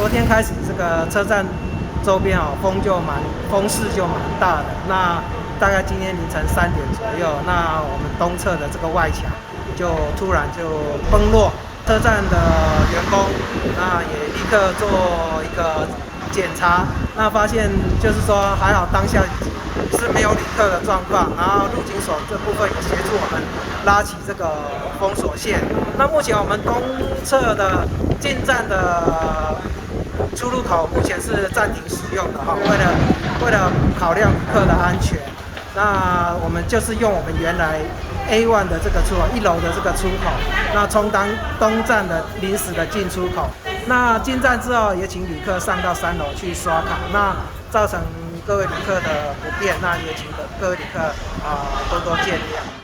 昨天开始这个车站周边风势就蛮大的。那大概今天凌晨3点左右，那我们东侧的这个外墙就突然就崩落，车站的员工那也立刻做一个检查，那发现就是说还好当下是没有旅客的状况，然后入境所这部分也协助我们拉起这个封锁线。那目前我们东侧的进站的出入口目前是暂停使用的哈，为了考量旅客的安全，那我们就是用我们原来 A1 的这个出口，1楼的这个出口，那充当东站的临时的进出口。那进站之后，也请旅客上到3楼去刷卡，那造成各位旅客的不便，那也请各位旅客多多见谅。